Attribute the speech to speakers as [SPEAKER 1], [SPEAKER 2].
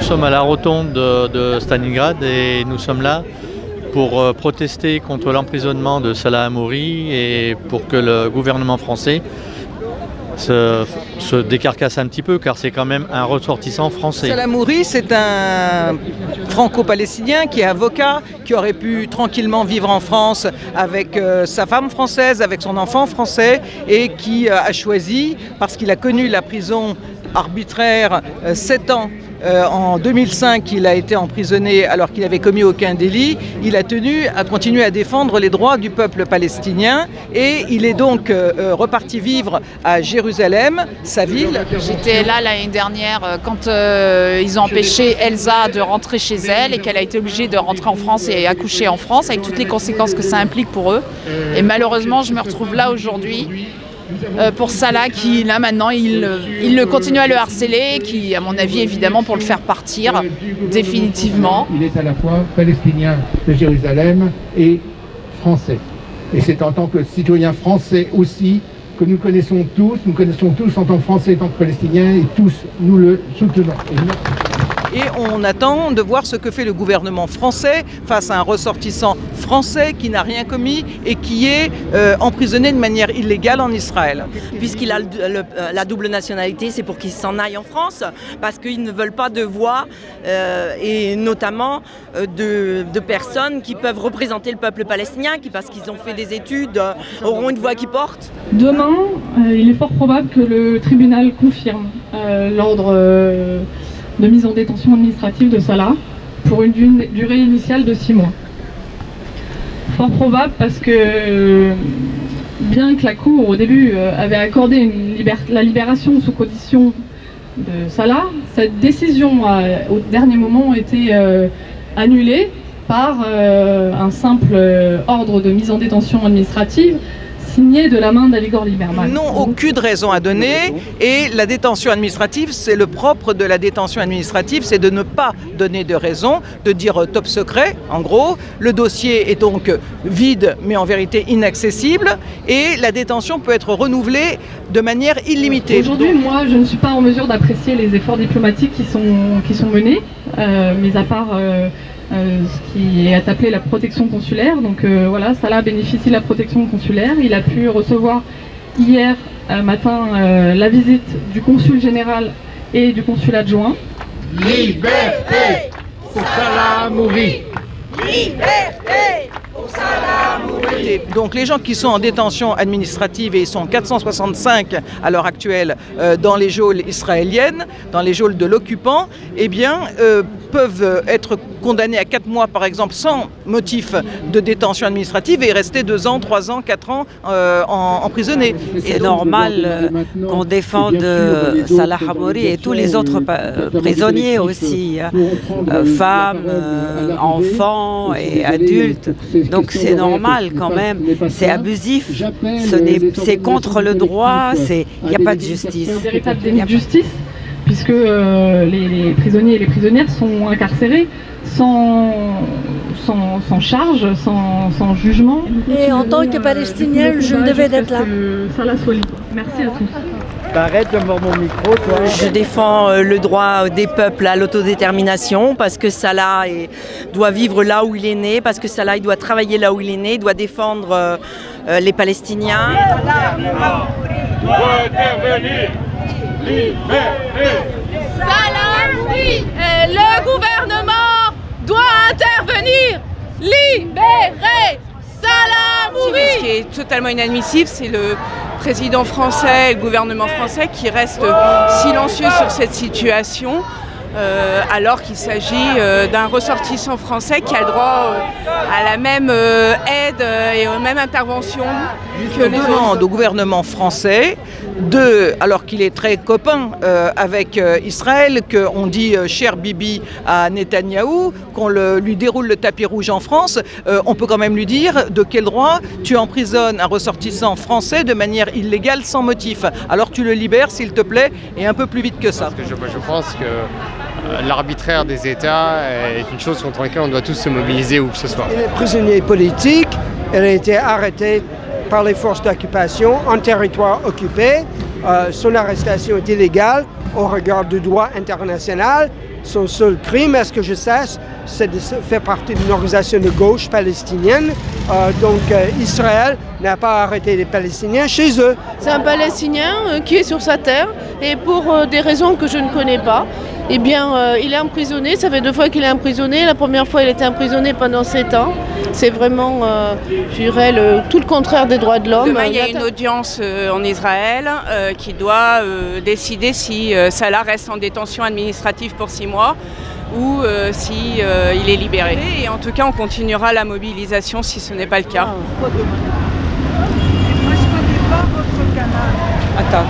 [SPEAKER 1] sommes à la rotonde de Stalingrad et nous sommes là pour protester contre l'emprisonnement de Salah Hamouri et pour que le gouvernement français se décarcasse un petit peu, car c'est quand même un ressortissant français.
[SPEAKER 2] Salah Hamouri, c'est un franco-palestinien qui est avocat, qui aurait pu tranquillement vivre en France avec sa femme française, avec son enfant français, et qui a choisi, parce qu'il a connu la prison arbitraire 7 ans. En 2005, il a été emprisonné alors qu'il n'avait commis aucun délit. Il a tenu à continuer à défendre les droits du peuple palestinien et il est donc reparti vivre à Jérusalem, sa ville.
[SPEAKER 3] J'étais là l'année dernière quand ils ont empêché Elsa de rentrer chez elle et qu'elle a été obligée de rentrer en France et accoucher en France avec toutes les conséquences que ça implique pour eux. Et malheureusement, je me retrouve là aujourd'hui. Pour Salah qui là maintenant il continue à le harceler, qui à mon avis évidemment pour le faire partir définitivement.
[SPEAKER 4] Il est à la fois palestinien de Jérusalem et français. Et c'est en tant que citoyen français aussi que nous connaissons tous en tant que français et en tant que palestiniens et tous nous le soutenons.
[SPEAKER 2] Et on attend de voir ce que fait le gouvernement français face à un ressortissant français qui n'a rien commis et qui est emprisonné de manière illégale en Israël.
[SPEAKER 5] Puisqu'il a la double nationalité, c'est pour qu'il s'en aille en France, parce qu'ils ne veulent pas de voix, et notamment de personnes qui peuvent représenter le peuple palestinien, qui parce qu'ils ont fait des études auront une voix qui porte.
[SPEAKER 6] Demain, il est fort probable que le tribunal confirme l'ordre de mise en détention administrative de Salah pour une durée initiale de 6 mois. Fort probable parce que bien que la Cour au début avait accordé la libération sous condition de Salah, cette décision au dernier moment a été annulée par un simple ordre de mise en détention administrative signé de la main d'Avigdor Lieberman.
[SPEAKER 2] Ils n'ont aucune raison à donner et la détention administrative, c'est le propre de la détention administrative, c'est de ne pas donner de raison, de dire top secret, en gros. Le dossier est donc vide, mais en vérité inaccessible et la détention peut être renouvelée de manière illimitée.
[SPEAKER 6] Aujourd'hui, moi, je ne suis pas en mesure d'apprécier les efforts diplomatiques qui sont menés, mis à part ce qui est appelé la protection consulaire. Donc voilà, Salah bénéficie de la protection consulaire. Il a pu recevoir hier matin la visite du consul général et du consul adjoint.
[SPEAKER 4] Liberté pour Salah Hamouri.
[SPEAKER 2] Liberté pour Salah Hamouri. Donc les gens qui sont en détention administrative, et ils sont 465 à l'heure actuelle dans les geôles israéliennes, dans les geôles de l'occupant, eh bien peuvent être condamnés à 4 mois par exemple sans motif de détention administrative et rester 2 ans, 3 ans, 4 ans emprisonnés.
[SPEAKER 7] C'est normal qu'on défende Salah Hamouri et tous les autres prisonniers aussi, femmes, enfants et adultes. Donc c'est normal quand même, c'est abusif, c'est contre le droit, il n'y a pas de justice.
[SPEAKER 6] C'est un véritable déni de justice, puisque les prisonniers et les prisonnières sont incarcérés sans charge, sans jugement.
[SPEAKER 8] Et en tant que Palestinienne, je me devais d'être là.
[SPEAKER 6] Salah soit libre. Merci à tous.
[SPEAKER 9] Arrête de mordre mon micro, toi.
[SPEAKER 5] Je défends le droit des peuples à l'autodétermination parce que Salah doit vivre là où il est né, parce que Salah il doit travailler là où il est né, il doit défendre les Palestiniens.
[SPEAKER 3] Salah Hamouri, le gouvernement doit intervenir, libérer Salah Hamouri.
[SPEAKER 10] Ce qui est totalement inadmissible, c'est le président français et le gouvernement français qui restent silencieux sur cette situation, alors qu'il s'agit d'un ressortissant français qui a le droit à la même aide et aux mêmes interventions que les autres.
[SPEAKER 2] On demande au gouvernement français alors qu'il est très copain avec Israël, qu'on dit cher Bibi à Netanyahou, qu'on lui déroule le tapis rouge en France, on peut quand même lui dire de quel droit tu emprisonnes un ressortissant français de manière illégale sans motif. Alors tu le libères s'il te plaît et un peu plus vite que ça.
[SPEAKER 11] Parce que je pense que l'arbitraire des États est une chose contre laquelle on doit tous se mobiliser où que ce soit.
[SPEAKER 9] Elle est prisonnière politique, elle a été arrêtée par les forces d'occupation en territoire occupé. Son arrestation est illégale au regard du droit international Son seul crime, à ce que je sache, c'est de faire partie d'une organisation de gauche palestinienne. Donc Israël n'a pas arrêté les Palestiniens chez eux.
[SPEAKER 12] C'est un Palestinien qui est sur sa terre et pour des raisons que je ne connais pas, eh bien, il est emprisonné. Ça fait 2 fois qu'il est emprisonné. La première fois, il était emprisonné pendant 7 ans. C'est vraiment, je dirais, tout le contraire des droits de l'homme.
[SPEAKER 10] Demain, il y a une audience en Israël qui doit décider si Salah reste en détention administrative pour 6 mois ou si il est libéré. Et en tout cas, on continuera la mobilisation si ce n'est pas le cas.
[SPEAKER 2] Moi, je ne connais pas votre canal.
[SPEAKER 7] Attends.